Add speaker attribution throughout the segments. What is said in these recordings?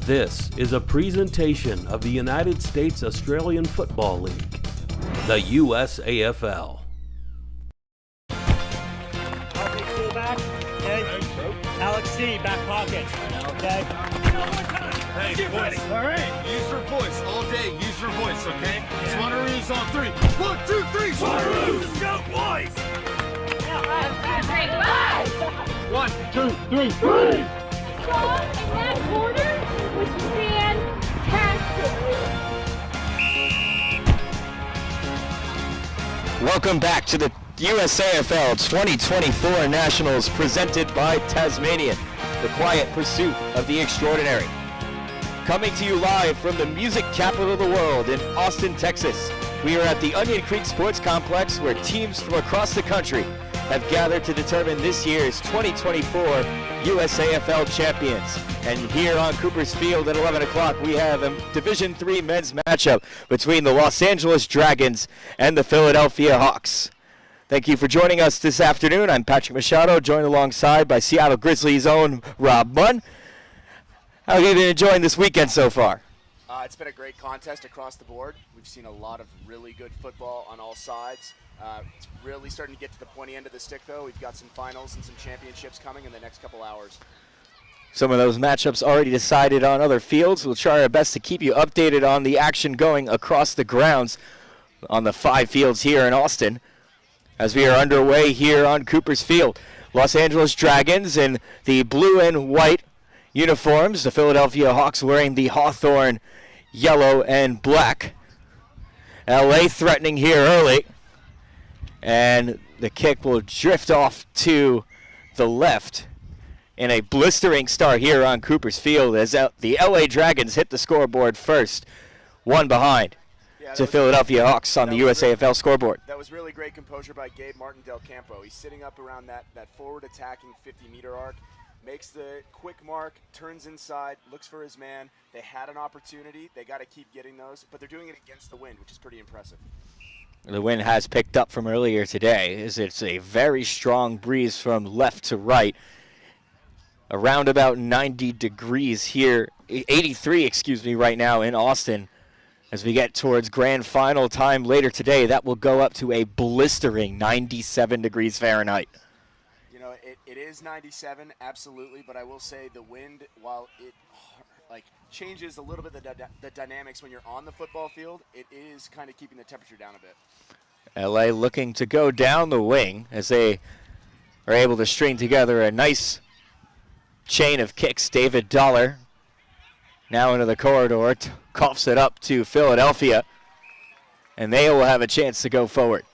Speaker 1: This is a presentation of the United States Australian Football League, the USAFL.
Speaker 2: Big fullback, okay? Alex C, back pocket, okay?
Speaker 3: Hey, boys. All right. Use your voice all day. Use your voice, okay? Swannaroos on three. 1, 2, 3. Swannaroos. Let's go, boys. 1, 2, 3, 3.
Speaker 4: Strong in that corner was fantastic.
Speaker 5: Welcome back to the USAFL 2024 Nationals presented by Tasmanian, the quiet pursuit of the extraordinary. Coming to you live from the music capital of the world in Austin, Texas. We are at the Onion Creek Sports Complex where teams from across the country have gathered to determine this year's 2024 USAFL champions. And here on Cooper's Field at 11 o'clock, we have a Division III men's matchup between the Los Angeles Dragons and the Philadelphia Hawks. Thank you for joining us this afternoon. I'm Patrick Machado, joined alongside by Seattle Grizzlies' own Rob Munn. How have you been enjoying this weekend so far?
Speaker 6: It's been a great contest across the board. We've seen a lot of really good football on all sides. It's really starting to get to the pointy end of the stick, though. We've got some finals and some championships coming in the next couple hours.
Speaker 5: Some of those matchups already decided on other fields. We'll try our best to keep you updated on the action going across the grounds on the 5 fields here in Austin as we are underway here on Cooper's Field. Los Angeles Dragons in the blue and white uniforms. The Philadelphia Hawks wearing the Hawthorne yellow and black. LA threatening here early. And the kick will drift off to the left in a blistering start here on Cooper's Field as the LA Dragons hit the scoreboard first, one behind to Philadelphia Hawks on the USAFL scoreboard.
Speaker 6: That was really great composure by Gabe Martin Del Campo. He's sitting up around that forward attacking 50-meter arc, makes the quick mark, turns inside, looks for his man. They had an opportunity. They got to keep getting those, but they're doing it against the wind, which is pretty impressive.
Speaker 5: The wind has picked up from earlier today as it's a very strong breeze from left to right. Around about 90 degrees here, 83, right now in Austin. As we get towards grand final time later today, that will go up to a blistering 97 degrees Fahrenheit.
Speaker 6: You know, it is 97, absolutely, but I will say the wind, while it changes a little bit the dynamics when you're on the football field, it is kind of keeping the temperature down a bit.
Speaker 5: LA looking to go down the wing as they are able to string together a nice chain of kicks. David Dollar now into the corridor, coughs it up to Philadelphia, and they will have a chance to go forward.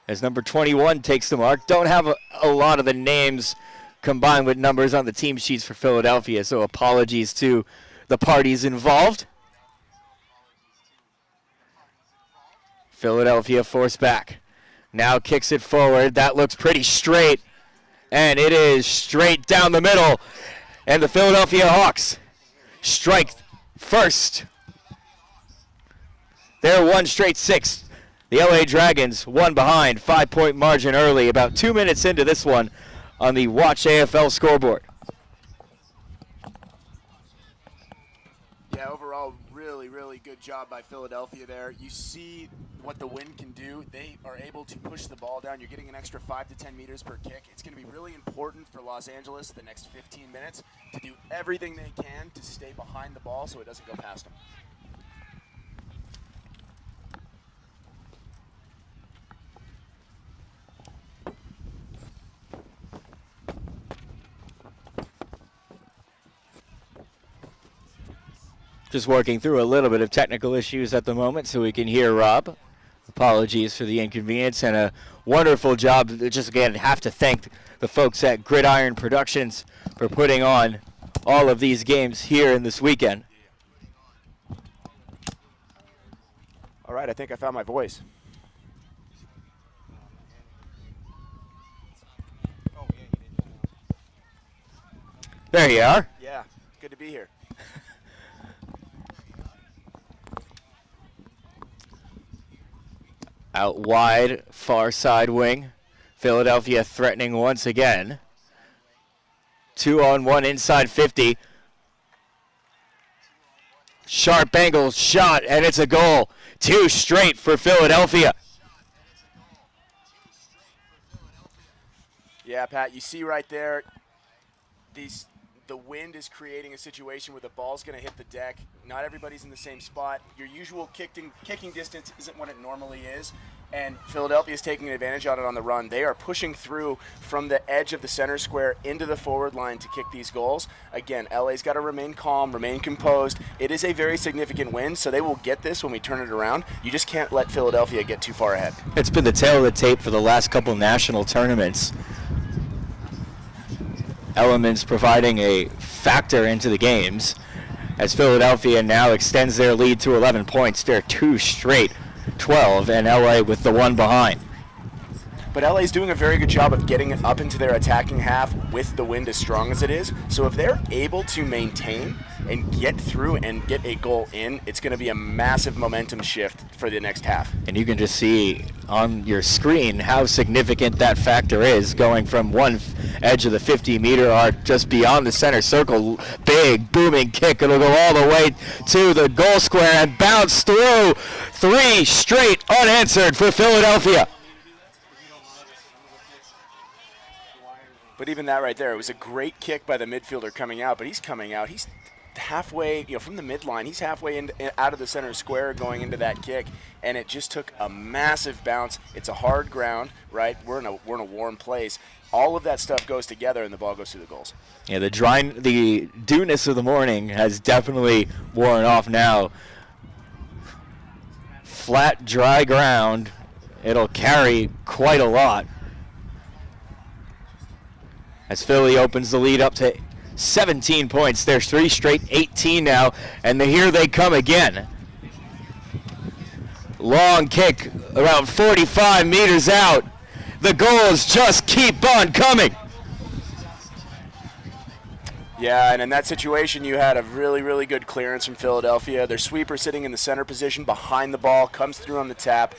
Speaker 5: As number 21 takes the mark. Don't have a lot of the names combined with numbers on the team sheets for Philadelphia, so apologies to the parties involved. Philadelphia forced back. Now kicks it forward. That looks pretty straight, and it is straight down the middle. And the Philadelphia Hawks strike first. They're one straight 6. The LA Dragons one behind, 5-point margin early, about 2 minutes into this one on the Watch AFL scoreboard.
Speaker 6: Yeah, overall, really, really good job by Philadelphia there. You see what the wind can do. They are able to push the ball down. You're getting an extra 5 to 10 meters per kick. It's going to be really important for Los Angeles the next 15 minutes to do everything they can to stay behind the ball so it doesn't go past them.
Speaker 5: Just working through a little bit of technical issues at the moment so we can hear Rob. Apologies for the inconvenience and a wonderful job. Just again, have to thank the folks at Gridiron Productions for putting on all of these games here in this weekend.
Speaker 6: All right, I think I found my voice.
Speaker 5: There you are.
Speaker 6: Yeah, good to be here.
Speaker 5: Out wide, far side wing. Philadelphia threatening once again. 2-on-1 inside 50. Sharp angle shot, and it's a goal. 2 straight for Philadelphia.
Speaker 6: Yeah, Pat, you see right there, the wind is creating a situation where the ball's going to hit the deck. Not everybody's in the same spot. Your usual kicking distance isn't what it normally is, and Philadelphia is taking advantage of it on the run. They are pushing through from the edge of the center square into the forward line to kick these goals. Again, LA's got to remain calm, remain composed. It is a very significant win, so they will get this when we turn it around. You just can't let Philadelphia get too far ahead.
Speaker 5: It's been the tail of the tape for the last couple national tournaments. Elements providing a factor into the games as Philadelphia now extends their lead to 11 points. They're 2 straight, 12, and LA with the 1 behind.
Speaker 6: But LA's doing a very good job of getting up into their attacking half with the wind as strong as it is. So if they're able to maintain and get through and get a goal in, it's going to be a massive momentum shift for the next half.
Speaker 5: And you can just see on your screen how significant that factor is, going from one edge of the 50-meter arc just beyond the center circle. Big, booming kick. It'll go all the way to the goal square and bounce through. 3 straight unanswered for Philadelphia.
Speaker 6: But even that right there, it was a great kick by the midfielder coming out, but he's coming out. He's halfway, from the midline. He's halfway out of the center square going into that kick, and it just took a massive bounce. It's a hard ground, right? We're in a warm place. All of that stuff goes together, and the ball goes through the goals.
Speaker 5: Yeah, the dewness of the morning has definitely worn off now. Flat, dry ground. It'll carry quite a lot as Philly opens the lead up to 17 points. There's 3 straight, 18 now, and here they come again. Long kick around 45 meters out. The goals just keep on coming.
Speaker 6: Yeah, and in that situation, you had a really, really good clearance from Philadelphia. Their sweeper sitting in the center position behind the ball, comes through on the tap.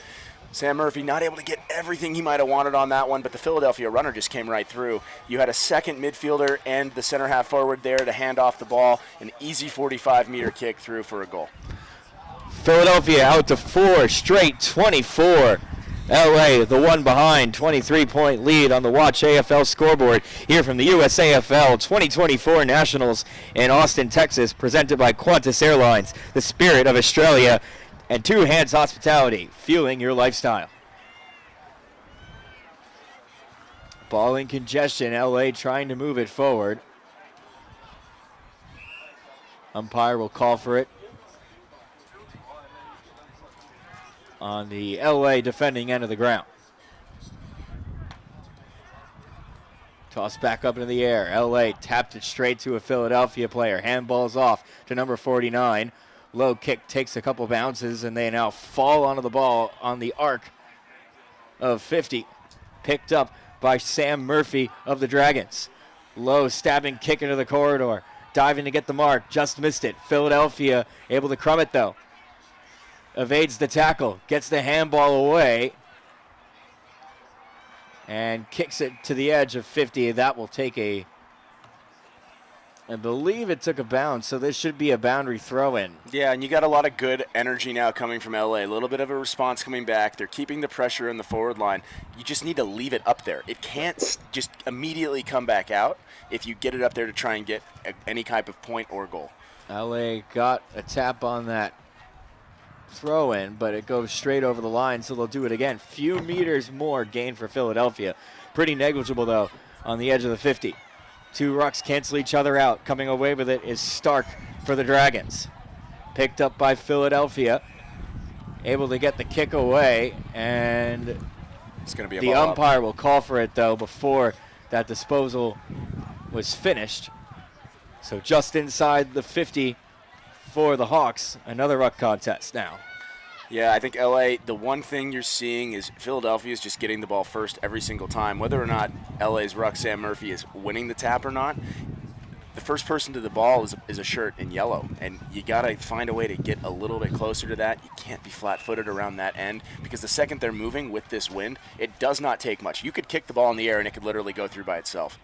Speaker 6: Sam Murphy not able to get everything he might have wanted on that one, but the Philadelphia runner just came right through. You had a second midfielder and the center half forward there to hand off the ball. An easy 45-meter kick through for a goal.
Speaker 5: Philadelphia out to 4 straight, 24. LA, the 1 behind, 23-point lead on the Watch AFL scoreboard here from the USAFL 2024 Nationals in Austin, Texas, presented by Qantas Airlines, the Spirit of Australia, and Two Hands Hospitality, fueling your lifestyle. Ball in congestion, LA trying to move it forward. Umpire will call for it on the LA defending end of the ground. Toss back up into the air. LA tapped it straight to a Philadelphia player. Handball's off to number 49. Low kick takes a couple bounces, and they now fall onto the ball on the arc of 50. Picked up by Sam Murphy of the Dragons. Low stabbing kick into the corridor. Diving to get the mark. Just missed it. Philadelphia able to crumb it, though. Evades the tackle. Gets the handball away. And kicks it to the edge of 50. That will take I believe it took a bounce, so this should be a boundary throw-in.
Speaker 6: Yeah, and you got a lot of good energy now coming from LA. A little bit of a response coming back. They're keeping the pressure in the forward line. You just need to leave it up there. It can't just immediately come back out if you get it up there to try and get any type of point or goal.
Speaker 5: LA got a tap on that throw-in, but it goes straight over the line, so they'll do it again. Few meters more gain for Philadelphia. Pretty negligible, though, on the edge of the 50. 2 rucks cancel each other out. Coming away with it is Stark for the Dragons. Picked up by Philadelphia. Able to get the kick away, and
Speaker 6: it's going to be
Speaker 5: the umpire will call for it, though, before that disposal was finished. So just inside the 50 for the Hawks. Another ruck contest now.
Speaker 6: Yeah, I think LA, the one thing you're seeing is Philadelphia is just getting the ball first every single time. Whether or not LA's ruck Sam Murphy is winning the tap or not, the first person to the ball is a shirt in yellow. And you got to find a way to get a little bit closer to that. You can't be flat-footed around that end because the second they're moving with this wind, it does not take much. You could kick the ball in the air and it could literally go through by itself.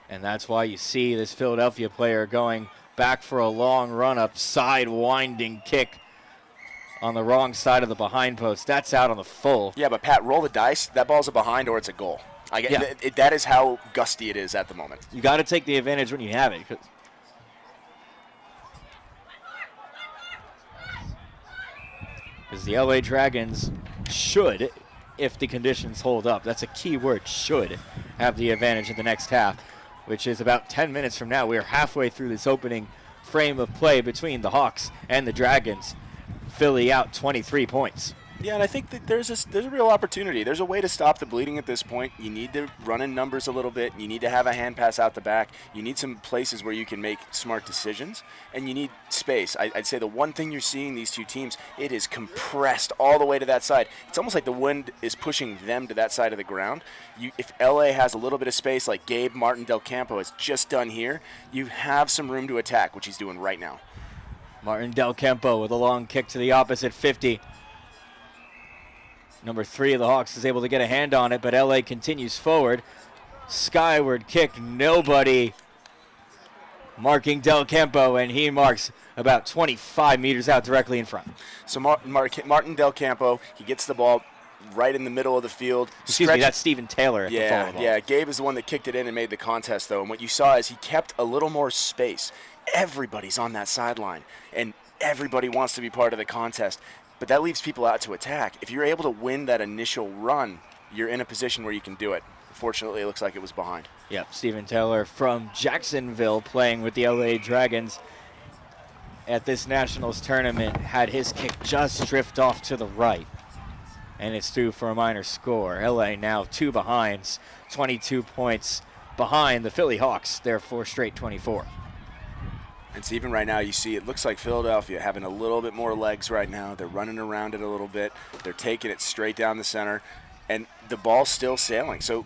Speaker 5: And that's why you see this Philadelphia player going back for a long run up, side winding kick on the wrong side of the behind post. That's out on the full.
Speaker 6: Yeah, but Pat, roll the dice. That ball's a behind or it's a goal. That is how gusty it is at the moment.
Speaker 5: You got to take the advantage when you have it. Because the LA Dragons should, if the conditions hold up, that's a key word, should have the advantage in the next half, which is about 10 minutes from now. We are halfway through this opening frame of play between the Hawks and the Dragons. Philly out 23 points.
Speaker 6: Yeah, and I think that there's a real opportunity. There's a way to stop the bleeding at this point. You need to run in numbers a little bit. You need to have a hand pass out the back. You need some places where you can make smart decisions, and you need space. I'd say the one thing you're seeing these two teams, it is compressed all the way to that side. It's almost like the wind is pushing them to that side of the ground. If LA has a little bit of space, like Gabe Martin Del Campo has just done here, you have some room to attack, which he's doing right now.
Speaker 5: Martin Del Campo with a long kick to the opposite 50. Number 3 of the Hawks is able to get a hand on it, but LA continues forward. Skyward kick, nobody marking Del Campo, and he marks about 25 meters out directly in front.
Speaker 6: So Martin Del Campo, he gets the ball right in the middle of the field.
Speaker 5: Excuse me, that's Stephen Taylor at the volleyball.
Speaker 6: Yeah, Gabe is the one that kicked it in and made the contest, though, and what you saw is he kept a little more space. Everybody's on that sideline, and everybody wants to be part of the contest. But that leaves people out to attack. If you're able to win that initial run, you're in a position where you can do it. Fortunately, it looks like it was behind.
Speaker 5: Yep, Stephen Taylor from Jacksonville playing with the LA Dragons at this Nationals tournament had his kick just drift off to the right. And it's due for a minor score. LA now 2 behinds, 22 points behind the Philly Hawks. They're 4 straight 24.
Speaker 6: And so even right now, you see it looks like Philadelphia having a little bit more legs right now. They're running around it a little bit. They're taking it straight down the center. And the ball's still sailing. So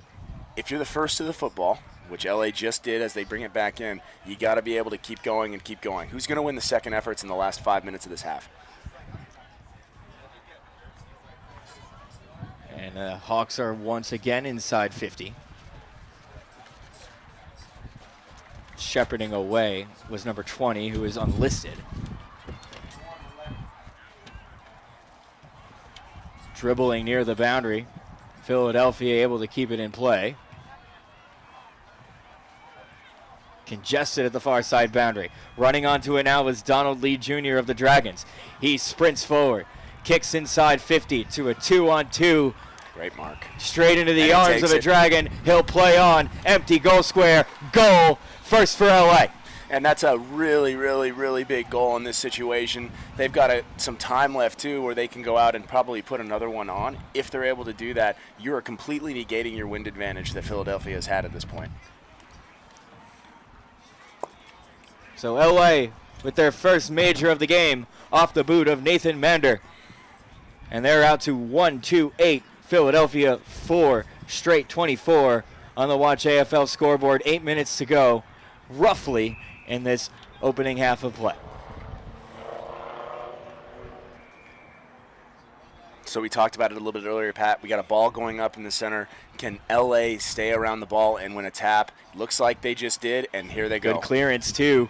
Speaker 6: if you're the first to the football, which LA just did as they bring it back in, you got to be able to keep going and keep going. Who's going to win the second efforts in the last 5 minutes of this half?
Speaker 5: And Hawks are once again inside 50. Shepherding away was number 20, who is unlisted. Dribbling near the boundary. Philadelphia able to keep it in play. Congested at the far side boundary. Running onto it now is Donald Lee Jr. of the Dragons. He sprints forward. Kicks inside 50 to a 2-on-2.
Speaker 6: Great mark.
Speaker 5: Straight into the arms of the Dragon. He'll play on. Empty goal square. Goal. First for LA.
Speaker 6: And that's a really, really, really big goal in this situation. They've got some time left, too, where they can go out and probably put another one on. If they're able to do that, you are completely negating your wind advantage that Philadelphia has had at this point.
Speaker 5: So LA with their first major of the game off the boot of Nathan Mander. And they're out to 1-2-8. Philadelphia 4 straight 24 on the Watch AFL scoreboard. 8 minutes to go, roughly, in this opening half of play.
Speaker 6: So we talked about it a little bit earlier, Pat. We got a ball going up in the center. Can LA stay around the ball and win a tap? Looks like they just did, and here they go.
Speaker 5: Good clearance, too.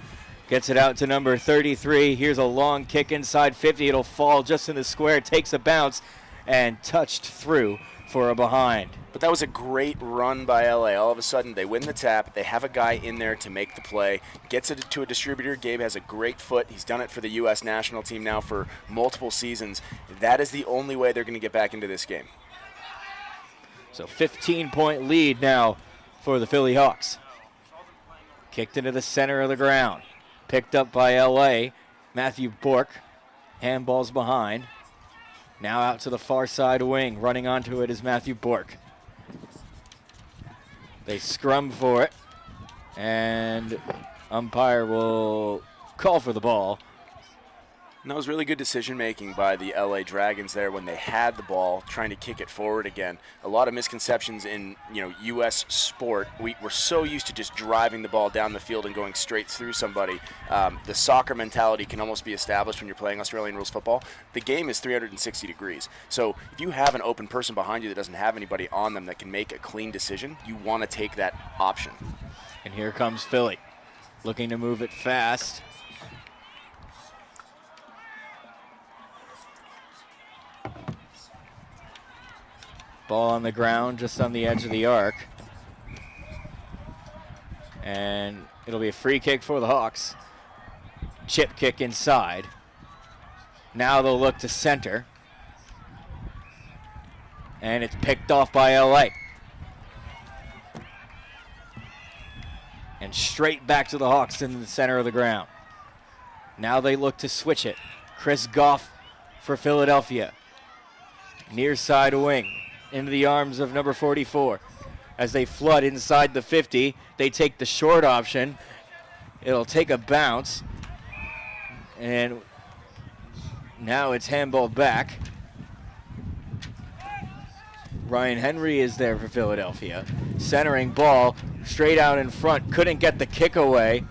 Speaker 5: Gets it out to number 33. Here's a long kick inside 50. It'll fall just in the square. Takes a bounce and touched through for a behind.
Speaker 6: But that was a great run by LA. All of a sudden, they win the tap. They have a guy in there to make the play. Gets it to a distributor. Gabe has a great foot. He's done it for the U.S. national team now for multiple seasons. That is the only way they're going to get back into this game.
Speaker 5: So 15-point lead now for the Philly Hawks. Kicked into the center of the ground. Picked up by L.A. Matthew Bork. Handballs behind. Now out to the far side wing. Running onto it is Matthew Bork. They scrum for it. And umpire will call for the ball.
Speaker 6: And that was really good decision-making by the LA Dragons there when they had the ball, trying to kick it forward again. A lot of misconceptions in U.S. sport. We're so used to just driving the ball down the field and going straight through somebody. The soccer mentality can almost be established when you're playing Australian rules football. The game is 360 degrees. So if you have an open person behind you that doesn't have anybody on them that can make a clean decision, you want to take that option.
Speaker 5: And here comes Philly, looking to move it fast. Ball on the ground just on the edge of the arc. And it'll be a free kick for the Hawks. Chip kick inside. Now they'll look to center. And it's picked off by LA. And straight back to the Hawks in the center of the ground. Now they look to switch it. Chris Goff for Philadelphia. Near side wing into the arms of number 44. As they flood inside the 50, they take the short option. It'll take a bounce. And now it's handballed back. Ryan Henry is there for Philadelphia. Centering ball straight out in front. Couldn't get the kick away.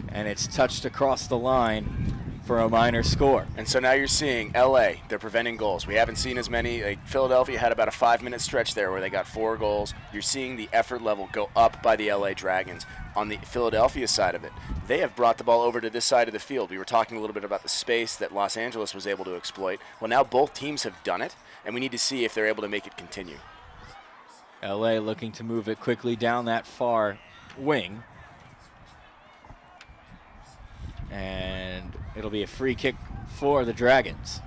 Speaker 5: And it's touched across the line for a minor score.
Speaker 6: And so now you're seeing LA, they're preventing goals. We haven't seen as many. Like Philadelphia had about a 5-minute stretch there where they got 4 goals. You're seeing the effort level go up by the LA Dragons. On the Philadelphia side of it, they have brought the ball over to this side of the field. We were talking a little bit about the space that Los Angeles was able to exploit. Well, now both teams have done it, and we need to see if they're able to make it continue.
Speaker 5: LA looking to move it quickly down that far wing. And it'll be a free kick for the Dragons.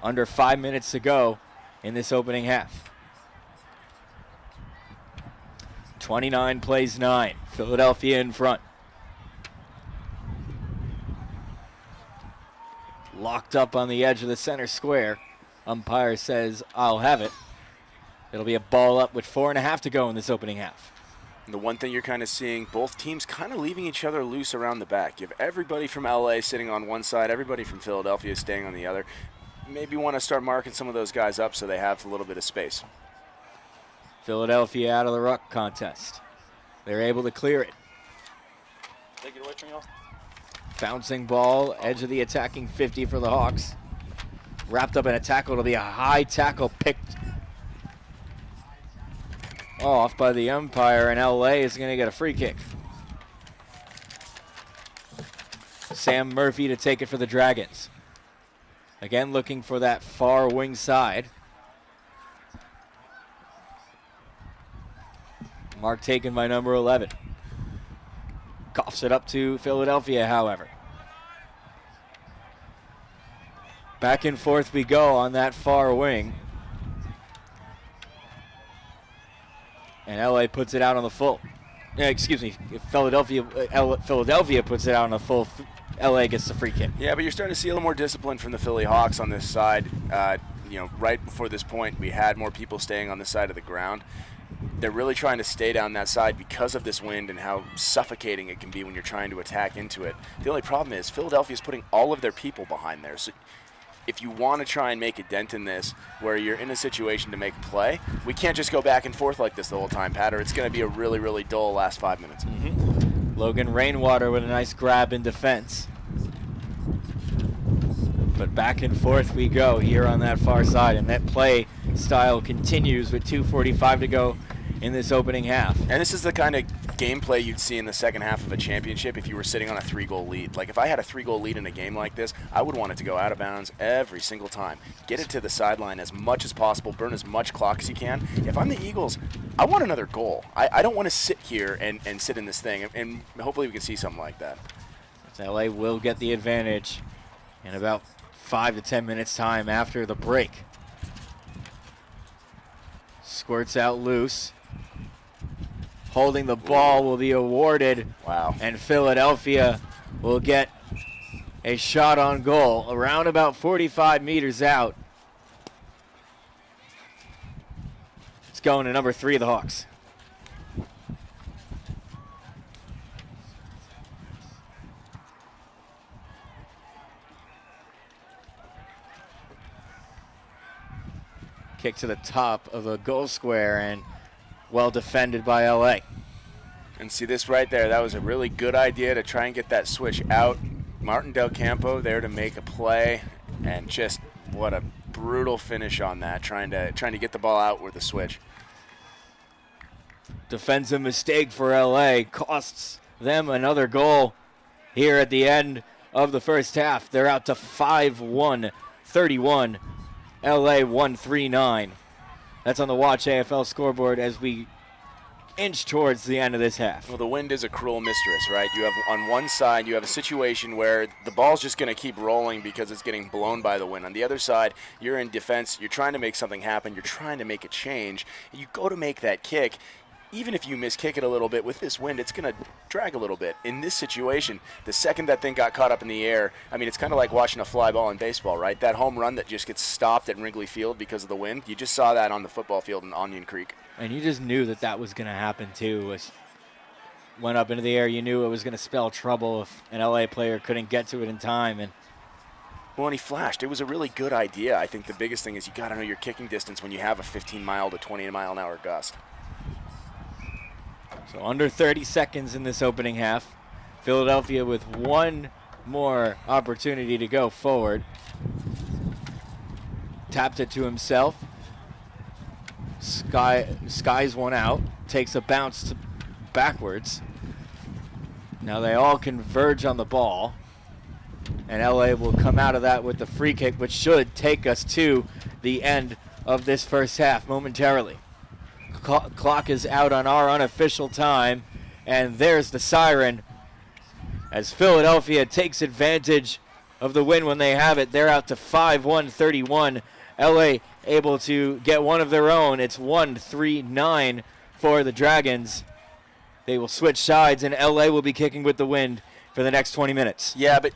Speaker 5: Under 5 minutes to go in this opening half. 29 plays 9. Philadelphia in front. Locked up on the edge of the center square. Umpire says, I'll have it. It'll be a ball up with 4.5 to go in this opening half.
Speaker 6: And the one thing you're kind of seeing, both teams kind of leaving each other loose around the back. You have everybody from LA sitting on one side, everybody from Philadelphia staying on the other. Maybe want to start marking some of those guys up so they have a little bit of space.
Speaker 5: Philadelphia out of the ruck contest. They're able to clear it.
Speaker 6: Take it away from you.
Speaker 5: Bouncing ball, edge of the attacking 50 for the Hawks. Wrapped up in a tackle. It'll be a high tackle picked off by the umpire, and LA is going to get a free kick. Sam Murphy to take it for the Dragons. Again, looking for that far wing side. Mark taken by number 11. Coughs it up to Philadelphia, however. Back and forth we go on that far wing. And LA puts it out on the full. Excuse me, Philadelphia puts it out on the full. LA gets the free kick.
Speaker 6: Yeah, but you're starting to see a little more discipline from the Philly Hawks on this side. Right before this point, we had more people staying on the side of the ground. They're really trying to stay down that side because of this wind and how suffocating it can be when you're trying to attack into it. The only problem is Philadelphia's putting all of their people behind there. So if you want to try and make a dent in this where you're in a situation to make a play, we can't just go back and forth like this the whole time, Pat, or it's going to be a really, really dull last 5 minutes.
Speaker 5: Mm-hmm. Logan Rainwater with a nice grab in defense. But back and forth we go here on that far side, and that play style continues with 2:45 to go in this opening half.
Speaker 6: And this is the kind of gameplay you'd see in the second half of a championship if you were sitting on a 3-goal lead. Like if I had a 3-goal lead in a game like this, I would want it to go out of bounds every single time. Get it to the sideline as much as possible, burn as much clock as you can. If I'm the Eagles, I want another goal. I don't want to sit here and sit in this thing, and hopefully we can see something like that.
Speaker 5: LA will get the advantage in about 5 to 10 minutes time after the break. Squirts out loose. Holding the ball will be awarded.
Speaker 6: Wow.
Speaker 5: And Philadelphia will get a shot on goal around about 45 meters out. It's going to number 3 of the Hawks. Kick to the top of the goal square and well defended by LA.
Speaker 6: And see this right there, that was a really good idea to try and get that switch out. Martin Del Campo there to make a play, and just what a brutal finish on that, trying to get the ball out with the switch.
Speaker 5: Defensive mistake for LA costs them another goal here at the end of the first half. They're out to 5-1, 31. LA 1-3-9. That's on the Watch AFL scoreboard as we inch towards the end of this half.
Speaker 6: Well, the wind is a cruel mistress, right? You have on one side, you have a situation where the ball's just going to keep rolling because it's getting blown by the wind. On the other side, you're in defense, you're trying to make something happen, you're trying to make a change, and you go to make that kick. Even if you miskick it a little bit with this wind, it's going to drag a little bit. In this situation, the second that thing got caught up in the air, I mean, it's kind of like watching a fly ball in baseball, right? That home run that just gets stopped at Wrigley Field because of the wind, you just saw that on the football field in Onion Creek.
Speaker 5: And you just knew that that was going to happen, too. Went up into the air. You knew it was going to spell trouble if an LA player couldn't get to it in time. And
Speaker 6: well, and he flashed. It was a really good idea. I think the biggest thing is you got to know your kicking distance when you have a 15-mile to 20-mile-an-hour gust.
Speaker 5: So under 30 seconds in this opening half. Philadelphia with one more opportunity to go forward. Taps it to himself. Skies one out. Takes a bounce backwards. Now they all converge on the ball. And LA will come out of that with the free kick, which should take us to the end of this first half momentarily. Clock is out on our unofficial time, and there's the siren as Philadelphia takes advantage of the win when they have it. They're out to 5-1-31. LA able to get one of their own. It's 1-3-9 for the Dragons. They will switch sides, and LA will be kicking with the wind for the next 20 minutes.
Speaker 6: Yeah, but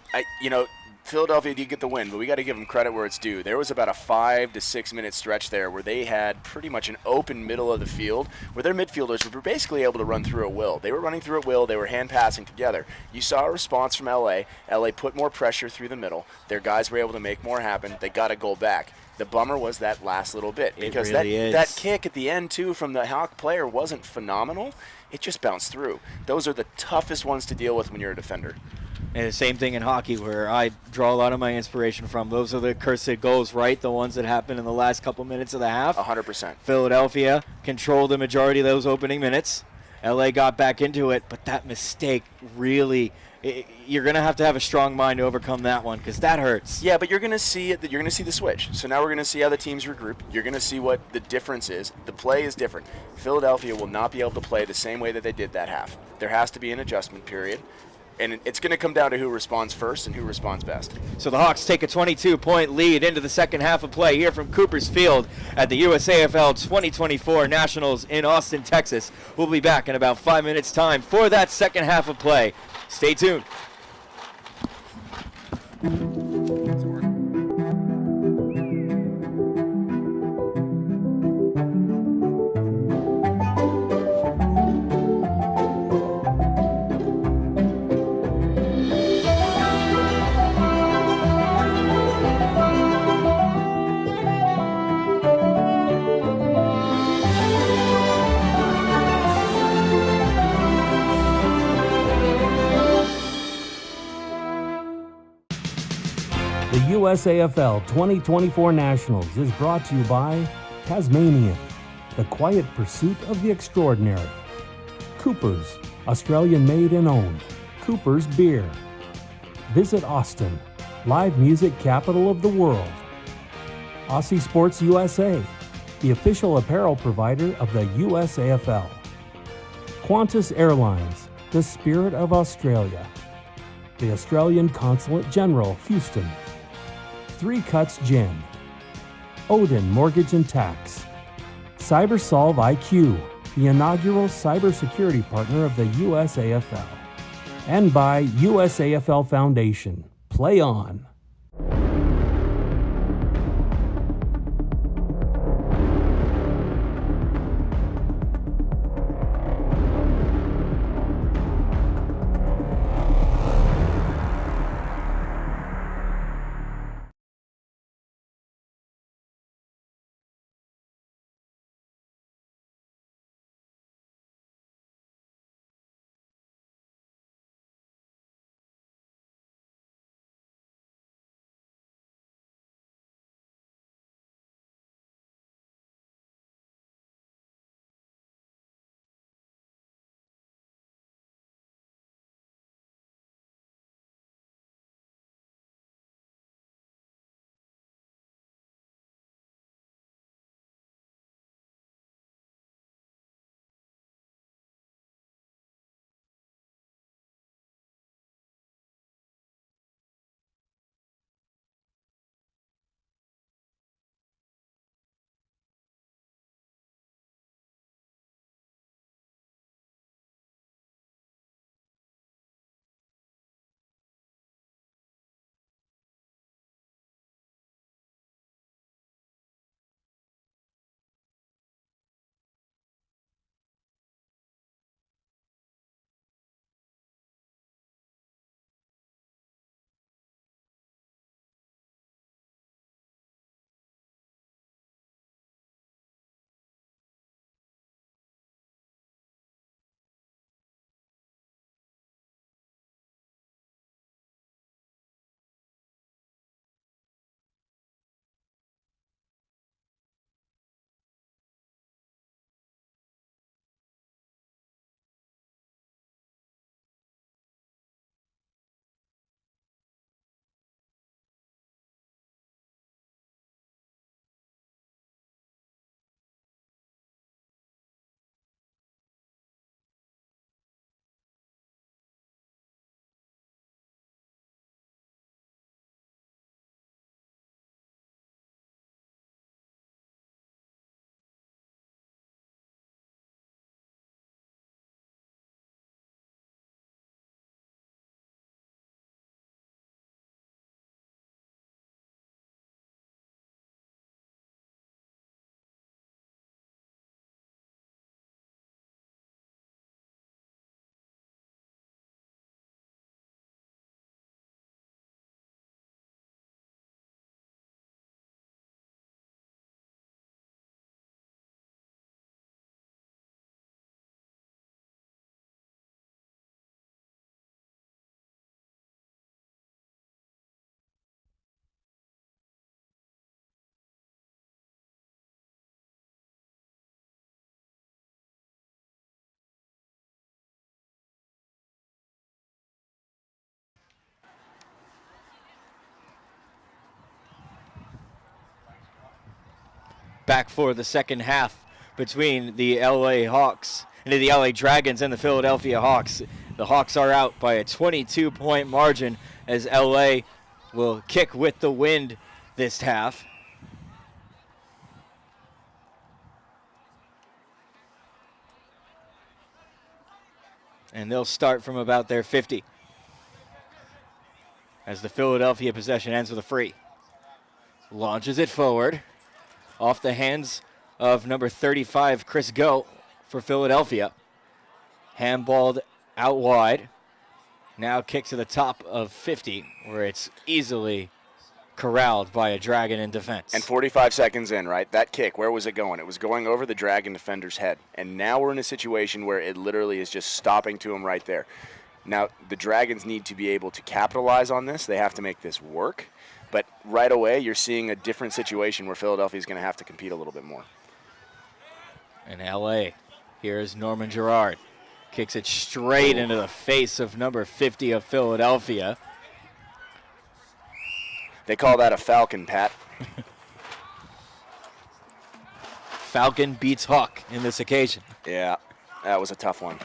Speaker 6: Philadelphia did get the win, but we got to give them credit where it's due. There was about a 5 to 6 minute stretch there where they had pretty much an open middle of the field where their midfielders were basically able to run through at will. They were running through at will. They were hand passing together. You saw a response from LA. LA put more pressure through the middle. Their guys were able to make more happen. They got a goal back. The bummer was that last little bit because that kick at the end, too, from the Hawk player wasn't phenomenal. It just bounced through. Those are the toughest ones to deal with when you're a defender.
Speaker 5: And the same thing in hockey where I draw a lot of my inspiration from. Those are the cursed goals, right? The ones that happened in the last couple minutes of the half.
Speaker 6: 100%.
Speaker 5: Philadelphia controlled the majority of those opening minutes. LA got back into it, but that mistake really, you're going to have a strong mind to overcome that one because that hurts.
Speaker 6: Yeah, but you're going to see it. You're going to see the switch. So now we're going to see how the teams regroup. You're going to see what the difference is. The play is different. Philadelphia will not be able to play the same way that they did that half. There has to be an adjustment period. And it's going to come down to who responds first and who responds best.
Speaker 5: So the Hawks take a 22-point lead into the second half of play here from Cooper's Field at the USAFL 2024 Nationals in Austin, Texas. We'll be back in about 5 minutes' time for that second half of play. Stay tuned.
Speaker 1: The USAFL 2024 Nationals is brought to you by Tasmanian, the quiet pursuit of the extraordinary. Cooper's, Australian made and owned. Cooper's Beer. Visit Austin, live music capital of the world. Aussie Sports USA, the official apparel provider of the USAFL. Qantas Airlines, the spirit of Australia. The Australian Consulate General, Houston. Three Cuts Gin. Odin Mortgage and Tax. CyberSolve IQ, the inaugural cybersecurity partner of the USAFL. And by USAFL Foundation. Play on.
Speaker 5: back for the second half between the LA Hawks and the LA Dragons and the Philadelphia Hawks. The Hawks are out by a 22-point margin as LA will kick with the wind this half. And they'll start from about their 50 as the Philadelphia possession ends with a free. Launches it forward off the hands of number 35, Chris Go for Philadelphia. Handballed out wide. Now kick to the top of 50 where it's easily corralled by a Dragon in defense.
Speaker 6: And 45 seconds in, right? That kick, where was it going? It was going over the Dragon defender's head. And now we're in a situation where it literally is just stopping to him right there. Now, the Dragons need to be able to capitalize on this. They have to make this work. But right away, you're seeing a different situation where Philadelphia is going to have to compete a little bit more.
Speaker 5: In LA, here's Norman Gerard. Kicks it straight into the face of number 50 of Philadelphia.
Speaker 6: They call that a Falcon, Pat.
Speaker 5: Falcon beats Hawk in this occasion.
Speaker 6: Yeah, that was a tough one.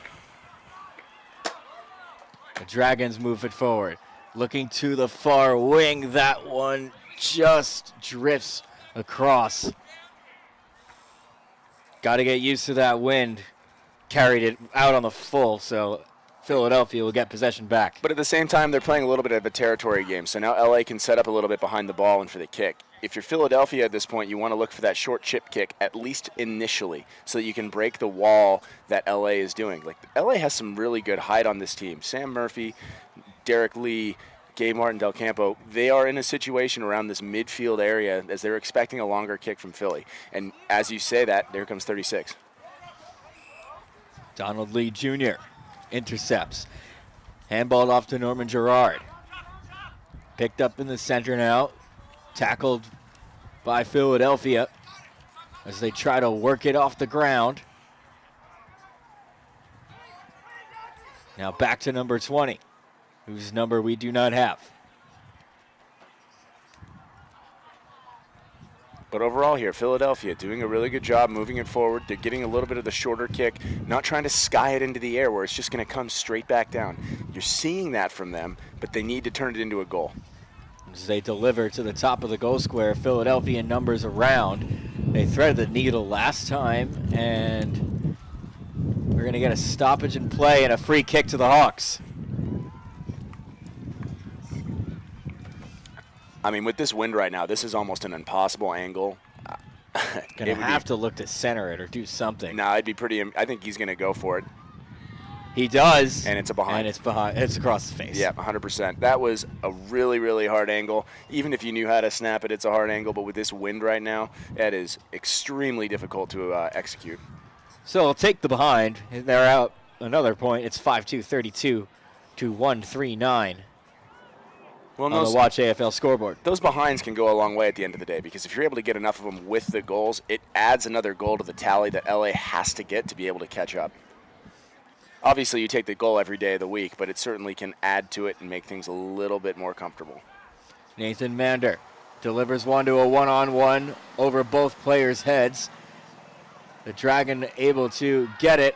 Speaker 5: The Dragons move it forward. Looking to the far wing. That one just drifts across. Got to get used to that wind. Carried it out on the full, so Philadelphia will get possession back.
Speaker 6: But at the same time, they're playing a little bit of a territory game, so now LA can set up a little bit behind the ball and for the kick. If you're Philadelphia at this point, you want to look for that short chip kick, at least initially, so that you can break the wall that LA is doing. Like, LA has some really good height on this team. Sam Murphy, Derek Lee, Gabe Martin, Del Campo, they are in a situation around this midfield area as they're expecting a longer kick from Philly. And as you say that, there comes 36.
Speaker 5: Donald Lee Jr. intercepts. Handballed off to Norman Gerard. Picked up in the center now. Tackled by Philadelphia as they try to work it off the ground. Now back to number 20, whose number we do not have.
Speaker 6: But overall here, Philadelphia doing a really good job moving it forward. They're getting a little bit of the shorter kick, not trying to sky it into the air where it's just going to come straight back down. You're seeing that from them, but they need to turn it into a goal.
Speaker 5: As they deliver to the top of the goal square, Philadelphia numbers around. They threaded the needle last time, and we're going to get a stoppage in play and a free kick to the Hawks.
Speaker 6: I mean, with this wind right now, this is almost an impossible angle.
Speaker 5: Going to have to look to center it or do something.
Speaker 6: No, it'd be pretty. I think he's going to go for it.
Speaker 5: He does.
Speaker 6: And it's a behind.
Speaker 5: And it's behind. It's across the face.
Speaker 6: Yeah, 100%. That was a really, really hard angle. Even if you knew how to snap it, it's a hard angle. But with this wind right now, that is extremely difficult to execute.
Speaker 5: So I'll take the behind. They're out another point. It's 5-2, 32 to 139.
Speaker 6: Well,
Speaker 5: on the Watch AFL scoreboard.
Speaker 6: Those behinds can go a long way at the end of the day because if you're able to get enough of them with the goals, it adds another goal to the tally that LA has to get to be able to catch up. Obviously, you take the goal every day of the week, but it certainly can add to it and make things a little bit more comfortable.
Speaker 5: Nathan Mander delivers one to a one-on-one over both players' heads. The Dragon able to get it,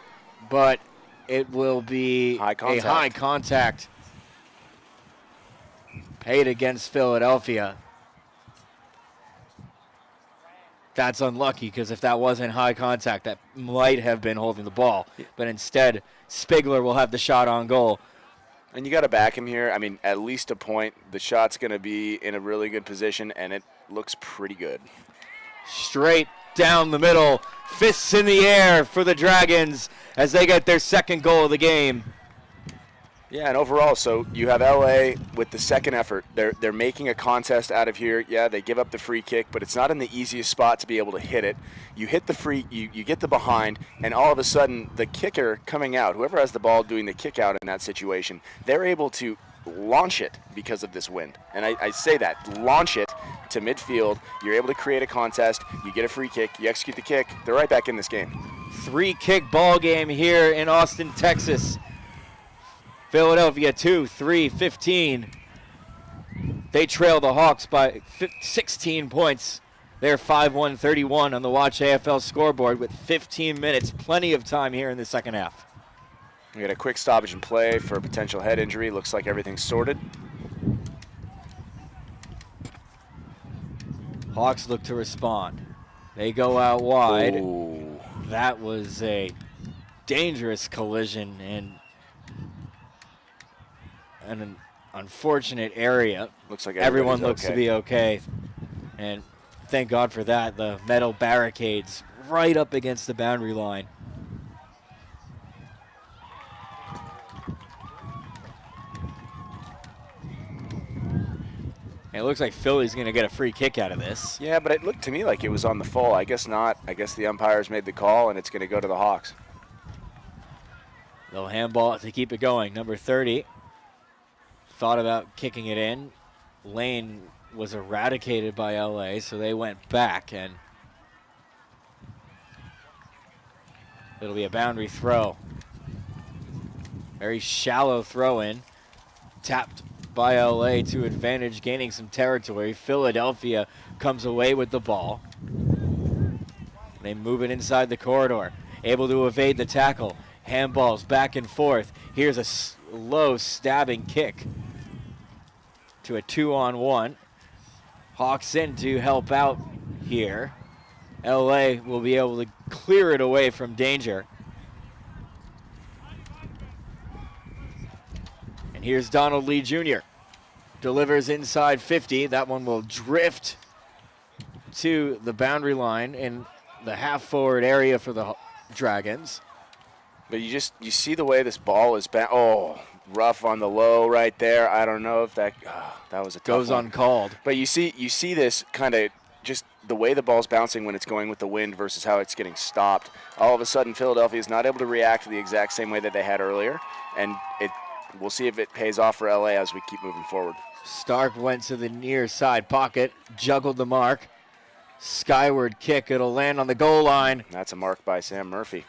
Speaker 5: but it will be a high contact paid against Philadelphia. That's unlucky because if that wasn't high contact, that might have been holding the ball. But instead, Spigler will have the shot on goal.
Speaker 6: And you got to back him here. I mean, at least a point. The shot's going to be in a really good position, and it looks pretty good.
Speaker 5: Straight down the middle. Fists in the air for the Dragons as they get their second goal of the game.
Speaker 6: Yeah, and overall, so you have LA with the second effort. They're making a contest out of here. Yeah, they give up the free kick, but it's not in the easiest spot to be able to hit it. You hit the free, you get the behind, and all of a sudden the kicker coming out, whoever has the ball doing the kick out in that situation, they're able to launch it because of this wind. And I say that, launch it to midfield. You're able to create a contest. You get a free kick. You execute the kick. They're right back in this game.
Speaker 5: 3-kick ball game here in Austin, Texas. Philadelphia 2-3-15. They trail the Hawks by 16 points They're 5-1-31 on the Watch AFL scoreboard with 15 minutes, plenty of time here in the second half.
Speaker 6: We got a quick stoppage in play for a potential head injury. Looks like everything's sorted.
Speaker 5: Hawks look to respond. They go out wide.
Speaker 6: Ooh.
Speaker 5: That was a dangerous collision in an unfortunate area.
Speaker 6: Looks like
Speaker 5: everyone looks
Speaker 6: okay.
Speaker 5: to be okay. And thank God for that. The metal barricades right up against the boundary line. And it looks like Philly's going to get a free kick out of this.
Speaker 6: Yeah, but it looked to me like it was on the full. I guess not. I guess the umpires made the call, and it's going to go to the Hawks.
Speaker 5: They'll handball it to keep it going. Number 30 thought about kicking it in. Lane was eradicated by LA, so they went back, and it'll be a boundary throw. Very shallow throw in. Tapped by LA to advantage, gaining some territory. Philadelphia comes away with the ball. They move it inside the corridor, able to evade the tackle. Handballs back and forth. Here's a low stabbing kick to a 2-on-1. Hawks in to help out here. LA will be able to clear it away from danger. And here's Donald Lee Jr. Delivers inside 50. That one will drift to the boundary line in the half-forward area for the Dragons.
Speaker 6: But you see the way this ball is back. Oh, rough on the low right there. I don't know if that was a tough
Speaker 5: Goes
Speaker 6: one.
Speaker 5: uncalled.
Speaker 6: But you see this kind of just the way the ball's bouncing when it's going with the wind versus how it's getting stopped. All of a sudden, Philadelphia is not able to react the exact same way that they had earlier, and we'll see if it pays off for LA as we keep moving forward.
Speaker 5: Stark went to the near side pocket, juggled the mark. Skyward kick, it'll land on the goal line.
Speaker 6: That's a mark by Sam Murphy.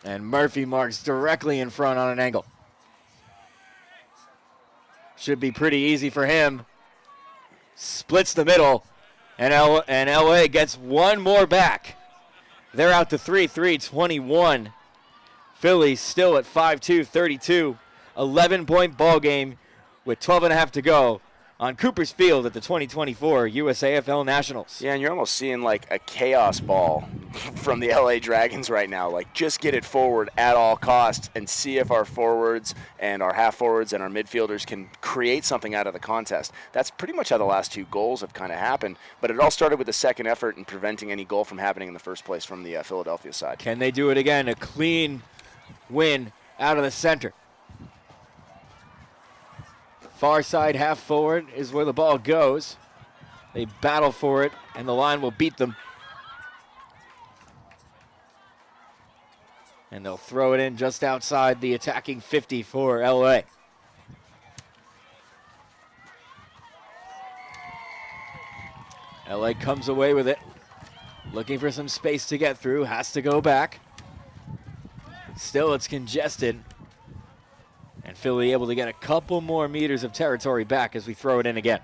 Speaker 5: And Murphy marks directly in front on an angle. Should be pretty easy for him. Splits the middle, and LA gets one more back. They're out to 3-3-21. Philly still at 5-2-32. 11-point ball game with 12.5 to go on Cooper's Field at the 2024 USAFL Nationals.
Speaker 6: Yeah, and you're almost seeing like a chaos ball from the LA Dragons right now. Like, just get it forward at all costs and see if our forwards and our half forwards and our midfielders can create something out of the contest. That's pretty much how the last two goals have kind of happened, but it all started with the second effort and preventing any goal from happening in the first place from the Philadelphia side.
Speaker 5: Can they do it again? A clean win out of the center. Far side half forward is where the ball goes. They battle for it, and the line will beat them. And they'll throw it in just outside the attacking 50 for LA. LA comes away with it. Looking for some space to get through, has to go back. Still, it's congested. And Philly able to get a couple more meters of territory back as we throw it in again.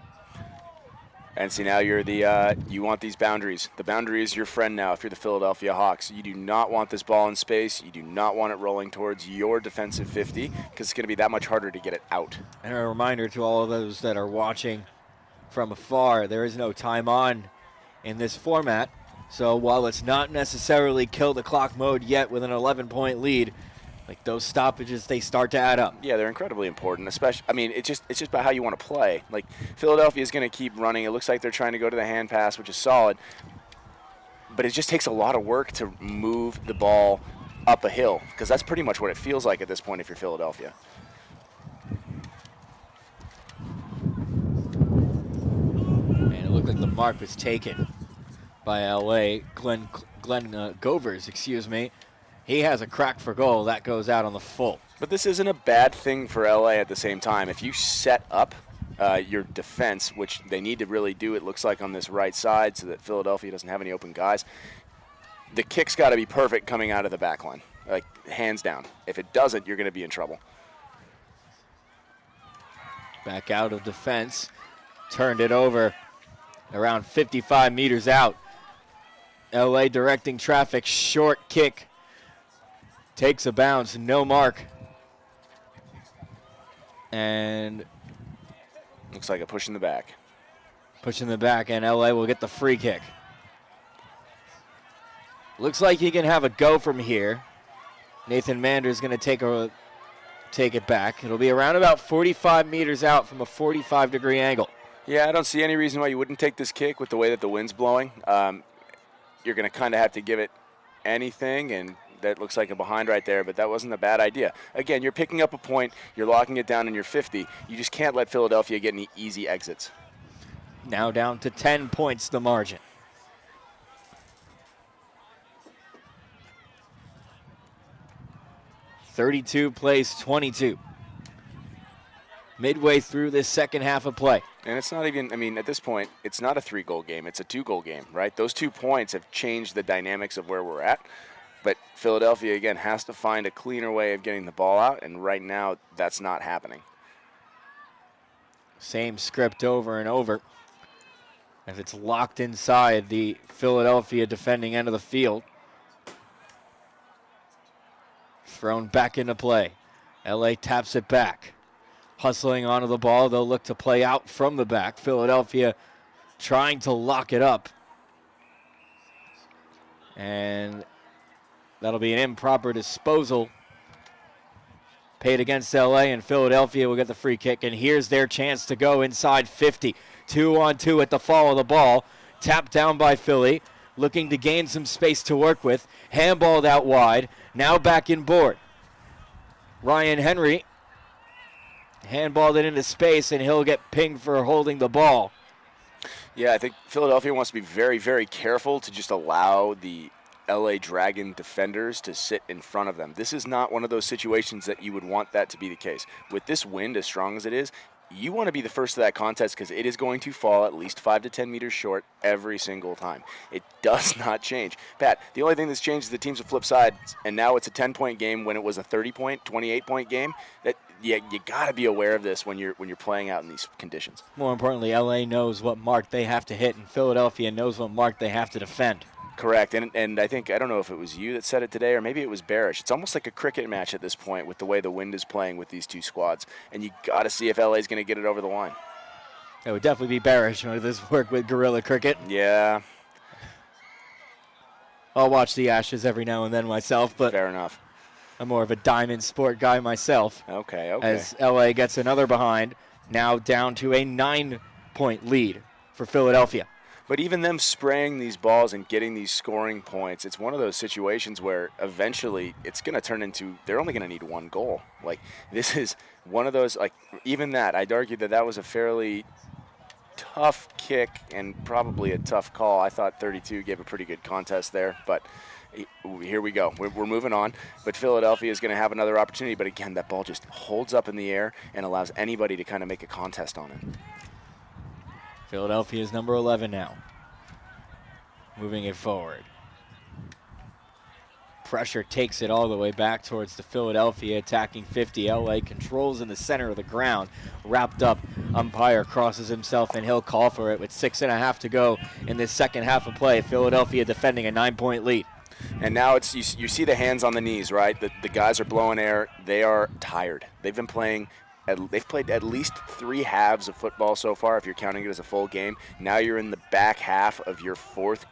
Speaker 6: And see, now you're you want these boundaries. The boundary is your friend now if you're the Philadelphia Hawks. You do not want this ball in space. You do not want it rolling towards your defensive 50 because it's going to be that much harder to get it out.
Speaker 5: And a reminder to all of those that are watching from afar, there is no time on in this format. So while it's not necessarily kill the clock mode yet with an 11-point lead, like those stoppages, they start to add up.
Speaker 6: Yeah, they're incredibly important. Especially, I mean, it's just about how you want to play. Like, Philadelphia is going to keep running. It looks like they're trying to go to the hand pass, which is solid. But it just takes a lot of work to move the ball up a hill, because that's pretty much what it feels like at this point if you're Philadelphia.
Speaker 5: And it looked like the mark was taken by LA. Glenn Govers, excuse me. He has a crack for goal. That goes out on the full.
Speaker 6: But this isn't a bad thing for LA at the same time. If you set up your defense, which they need to really do, it looks like on this right side, so that Philadelphia doesn't have any open guys, the kick's got to be perfect coming out of the back line, like hands down. If it doesn't, you're going to be in trouble.
Speaker 5: Back out of defense. Turned it over. around 55 meters out. LA directing traffic, short kick. Takes a bounce, no mark. And
Speaker 6: looks like a push in the back.
Speaker 5: Push in the back, and LA will get the free kick. Looks like he can have a go from here. Nathan Mander's going to take it back. It'll be around about 45 meters out from a 45-degree angle.
Speaker 6: Yeah, I don't see any reason why you wouldn't take this kick with the way that the wind's blowing. You're going to kind of have to give it anything, and that looks like a behind right there, but that wasn't a bad idea. Again, you're picking up a point, you're locking it down in your 50. You just can't let Philadelphia get any easy exits.
Speaker 5: Now down to 10 points the margin. (32 plays 22). Midway through this second half of play.
Speaker 6: And it's not even, I mean, at this point, it's not a 3-goal game. It's a 2-goal game, right? Those 2 points have changed the dynamics of where we're at. But Philadelphia, again, has to find a cleaner way of getting the ball out, and right now that's not happening.
Speaker 5: Same script over and over as it's locked inside the Philadelphia defending end of the field. Thrown back into play. LA taps it back. Hustling onto the ball. They'll look to play out from the back. Philadelphia trying to lock it up. And that'll be an improper disposal. Paid against LA, and Philadelphia will get the free kick. And here's their chance to go inside 50. 2-on-2 at the fall of the ball. Tapped down by Philly. Looking to gain some space to work with. Handballed out wide. Now back in board. Ryan Henry handballed it into space, and he'll get pinged for holding the ball.
Speaker 6: Yeah, I think Philadelphia wants to be very, very careful to just allow the LA Dragon defenders to sit in front of them. This is not one of those situations that you would want that to be the case. With this wind as strong as it is, you want to be the first to that contest because it is going to fall at least 5 to 10 meters short every single time. It does not change. Pat, the only thing that's changed is the teams have flipped sides, and now it's a 10-point game when it was a 30-point, 28-point game. That you got to be aware of this when you're playing out in these conditions.
Speaker 5: More importantly, LA knows what mark they have to hit, and Philadelphia knows what mark they have to defend.
Speaker 6: Correct, and I think, I don't know if it was you that said it today or maybe it was Barish. It's almost like a cricket match at this point with the way the wind is playing with these 2 squads, and you got to see if LA is going to get it over the line.
Speaker 5: It would definitely be Barish with this work with Guerrilla Cricket.
Speaker 6: Yeah.
Speaker 5: I'll watch the Ashes every now and then myself, but
Speaker 6: fair enough.
Speaker 5: I'm more of a diamond sport guy myself.
Speaker 6: Okay.
Speaker 5: As LA gets another behind, now down to a 9-point lead for Philadelphia.
Speaker 6: But even them spraying these balls and getting these scoring points, it's one of those situations where eventually it's going to turn into, they're only going to need 1 goal. Like, this is one of those, like, even that, I'd argue that was a fairly tough kick and probably a tough call. I thought 32 gave a pretty good contest there, but here we go. We're moving on, but Philadelphia is going to have another opportunity. But again, that ball just holds up in the air and allows anybody to kind of make a contest on it.
Speaker 5: Philadelphia is number 11 now. Moving it forward. Pressure takes it all the way back towards the Philadelphia attacking 50. LA controls in the center of the ground. Wrapped up, umpire crosses himself, and he'll call for it with 6.5 to go in this second half of play. Philadelphia defending a 9-point lead.
Speaker 6: And now it's you see the hands on the knees, right? The guys are blowing air. They are tired. They've played at least 3 halves of football so far, if you're counting it as a full game. Now you're in the back half of your 4th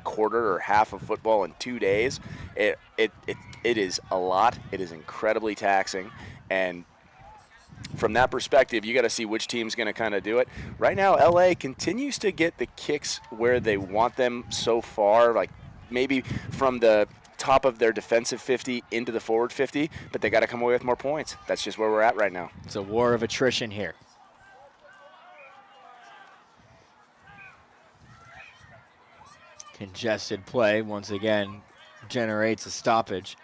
Speaker 6: quarter or half of football in 2 days. It is a lot. It is incredibly taxing. And from that perspective, you got to see which team's going to kind of do it. Right now, LA continues to get the kicks where they want them so far, like maybe from the top of their defensive 50 into the forward 50, but they got to come away with more points. That's just where we're at right now.
Speaker 5: It's a war of attrition here. Congested play once again generates a stoppage.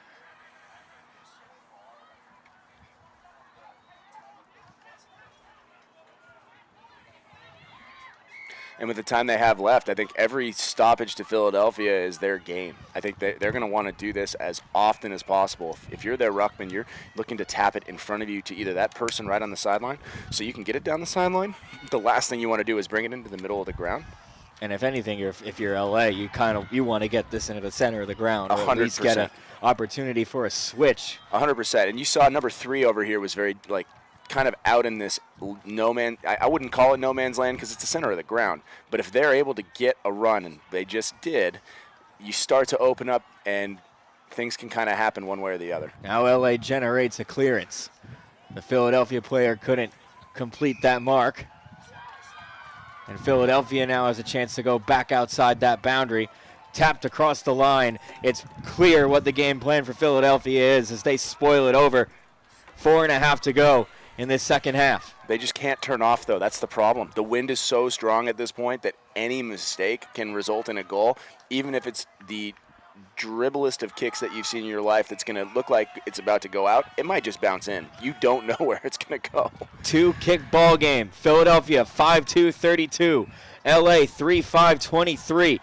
Speaker 6: And with the time they have left, I think every stoppage to Philadelphia is their game. I think they're going to want to do this as often as possible. If you're their ruckman, you're looking to tap it in front of you to either that person right on the sideline so you can get it down the sideline. The last thing you want to do is bring it into the middle of the ground.
Speaker 5: And if anything, if you're LA, you want to get this into the center of the ground, or at least
Speaker 6: 100%.
Speaker 5: get an opportunity for a switch.
Speaker 6: 100%. And you saw number 3 over here was very, like, kind of out in this I wouldn't call it no man's land because it's the center of the ground. But if they're able to get a run, and they just did, you start to open up and things can kind of happen one way or the other.
Speaker 5: Now LA generates a clearance. The Philadelphia player couldn't complete that mark. And Philadelphia now has a chance to go back outside that boundary. Tapped across the line. It's clear what the game plan for Philadelphia is as they spoil it over. 4.5 to go in this second half.
Speaker 6: They just can't turn off, though. That's the problem. The wind is so strong at this point that any mistake can result in a goal, even if it's the dribblest of kicks that you've seen in your life that's going to look like it's about to go out. It might just bounce in. You don't know where it's going to go.
Speaker 5: 2-kick ball game. Philadelphia 5-2-32. LA 3-5-23.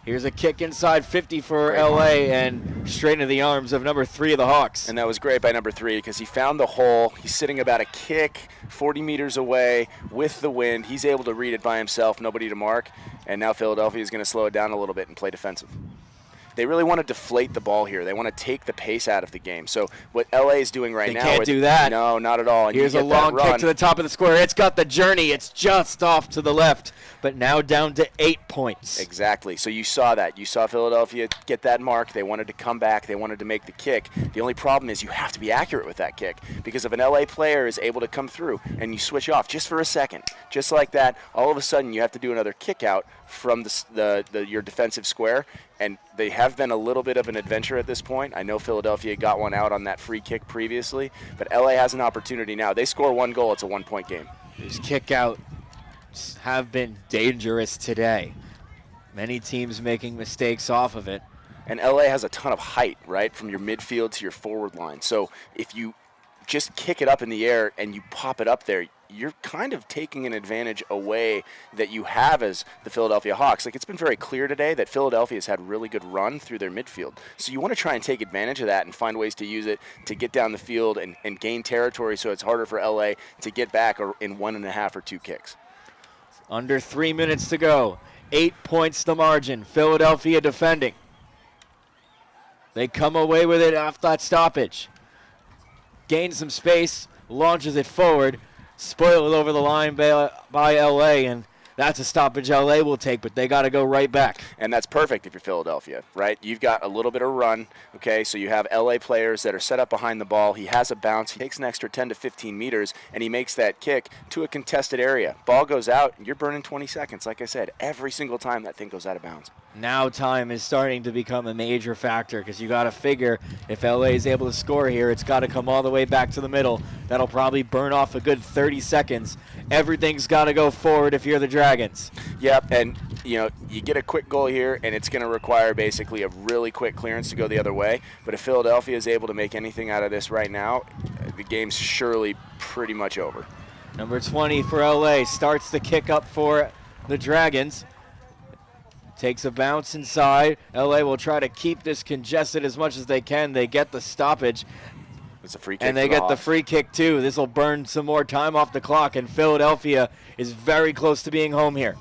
Speaker 5: Here's a kick inside 50 for LA and straight into the arms of number 3 of the Hawks.
Speaker 6: And that was great by number 3 because he found the hole. He's sitting about a kick 40 meters away with the wind. He's able to read it by himself, nobody to mark. And now Philadelphia is going to slow it down a little bit and play defensive. They really want to deflate the ball here. They want to take the pace out of the game. So what LA is doing right now.
Speaker 5: They can't do that.
Speaker 6: No, not at all. And
Speaker 5: here's a long kick to the top of the square. It's got the journey. It's just off to the left, but now down to 8 points.
Speaker 6: Exactly. So you saw that. You saw Philadelphia get that mark. They wanted to come back. They wanted to make the kick. The only problem is you have to be accurate with that kick because if an LA player is able to come through and you switch off just for a second, just like that, all of a sudden you have to do another kick out from your defensive square. And they have been a little bit of an adventure at this point. I know Philadelphia got one out on that free kick previously, but LA has an opportunity now. They score 1 goal, it's a 1-point game.
Speaker 5: These kick-outs have been dangerous today. Many teams making mistakes off of it.
Speaker 6: And LA has a ton of height, right, from your midfield to your forward line. So if you just kick it up in the air and you pop it up there, you're kind of taking an advantage away that you have as the Philadelphia Hawks. Like, it's been very clear today that Philadelphia has had really good run through their midfield. So you want to try and take advantage of that and find ways to use it to get down the field and gain territory so it's harder for LA to get back in 1.5 or 2 kicks.
Speaker 5: Under 3 minutes to go. 8 points the margin. Philadelphia defending. They come away with it off that stoppage. Gain some space, launches it forward. Spoiled over the line by LA, and that's a stoppage LA will take, but they got to go right back.
Speaker 6: And that's perfect if you're Philadelphia, right? You've got a little bit of run, okay? So you have LA players that are set up behind the ball. He has a bounce. He takes an extra 10 to 15 meters, and he makes that kick to a contested area. Ball goes out, and you're burning 20 seconds. Like I said, every single time that thing goes out of bounds.
Speaker 5: Now time is starting to become a major factor because you got to figure if LA is able to score here, it's got to come all the way back to the middle. That'll probably burn off a good 30 seconds. Everything's got to go forward if you're the Dragons.
Speaker 6: Yep, and you get a quick goal here, and it's going to require basically a really quick clearance to go the other way. But if Philadelphia is able to make anything out of this right now, the game's surely pretty much over.
Speaker 5: Number 20 for LA starts the kick up for the Dragons. Takes a bounce inside. LA will try to keep this congested as much as they can. They get the stoppage.
Speaker 6: It's a free kick.
Speaker 5: And they get the free kick too. This will burn some more time off the clock, and Philadelphia is very close to being home here.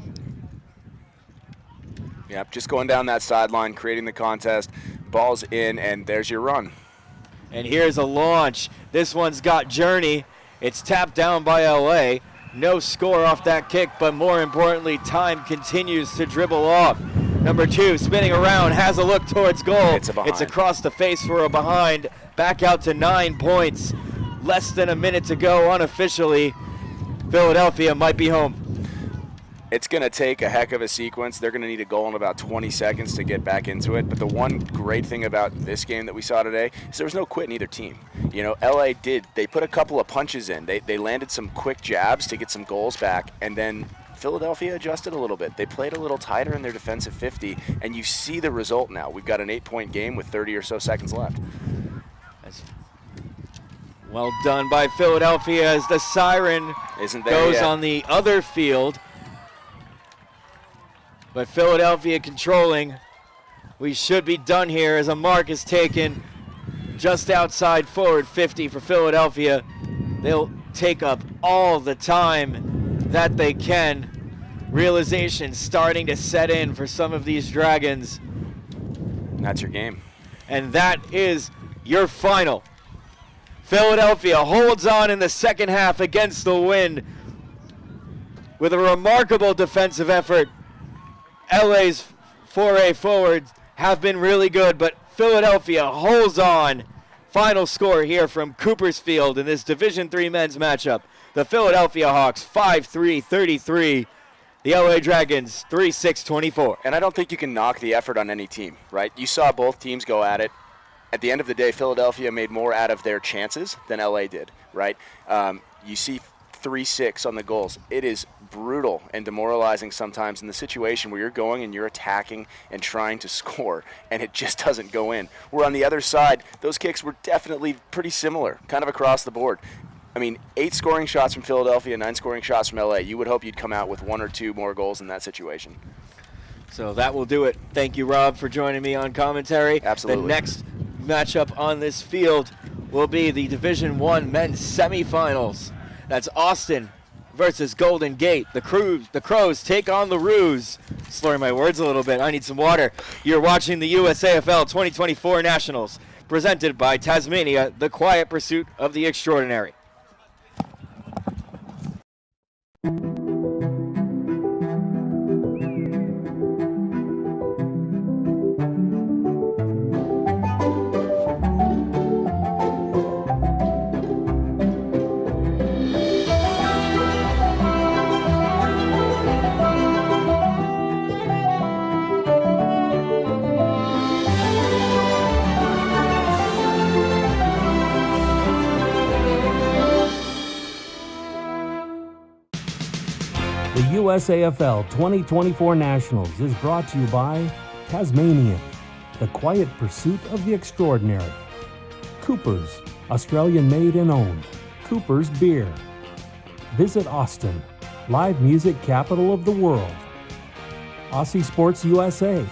Speaker 6: Yep, just going down that sideline, creating the contest. Ball's in, and there's your run.
Speaker 5: And here's a launch. This one's got journey. It's tapped down by LA. No score off that kick, but more importantly, time continues to dribble off. Number 2 spinning around, has a look towards goal. It's across the face for a behind. Back out to 9 points. Less than a minute to go unofficially. Philadelphia might be home.
Speaker 6: It's going to take a heck of a sequence. They're going to need a goal in about 20 seconds to get back into it. But the one great thing about this game that we saw today is there was no quit in either team. LA they put a couple of punches in. They landed some quick jabs to get some goals back, and then Philadelphia adjusted a little bit. They played a little tighter in their defensive 50, and you see the result now. We've got an 8-point game with 30 or so seconds left.
Speaker 5: Well done by Philadelphia as the siren
Speaker 7: Isn't there
Speaker 5: goes
Speaker 7: yet.
Speaker 5: on the other field. But Philadelphia controlling. We should be done here as a mark is taken just outside forward 50 for Philadelphia. They'll take up all the time that they can. Realization starting to set in for some of these Dragons.
Speaker 7: And that's your game.
Speaker 5: And that is your final. Philadelphia holds on in the second half against the wind with a remarkable defensive effort. LA's foray forwards have been really good, but Philadelphia holds on. Final score here from Coopersfield in this Division III men's matchup. The Philadelphia Hawks 5-3-33. The LA Dragons 3-6-24.
Speaker 7: And I don't think you can knock the effort on any team, right? You saw both teams go at it. At the end of the day, Philadelphia made more out of their chances than LA did, right? You see 3-6 on the goals. It is brutal and demoralizing sometimes in the situation where you're going and you're attacking and trying to score, and it just doesn't go in. Where on the other side, those kicks were definitely pretty similar, kind of across the board. I mean, 8 scoring shots from Philadelphia, 9 scoring shots from LA. You would hope you'd come out with 1 or 2 more goals in that situation.
Speaker 5: So that will do it. Thank you, Rob, for joining me on commentary.
Speaker 7: Absolutely.
Speaker 5: The next matchup on this field will be the Division I men's semifinals. That's Austin versus Golden Gate. The Crows take on the Roos. Slurring my words a little bit. I need some water. You're watching the USAFL 2024 Nationals, presented by Tasmania, the quiet pursuit of the extraordinary.
Speaker 1: The USAFL 2024 Nationals is brought to you by Tasmanian, the quiet pursuit of the extraordinary. Cooper's, Australian made and owned. Cooper's Beer. Visit Austin, live music capital of the world. Aussie Sports USA,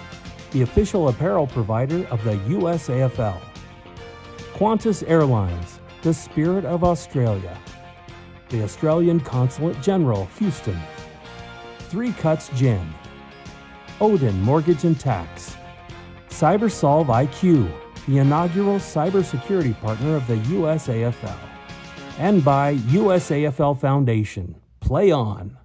Speaker 1: the official apparel provider of the USAFL. Qantas Airlines, the spirit of Australia. The Australian Consulate General, Houston. 3 Cuts Gin. Odin Mortgage and Tax. CyberSolve IQ, the inaugural cybersecurity partner of the USAFL. And by USAFL Foundation. Play on.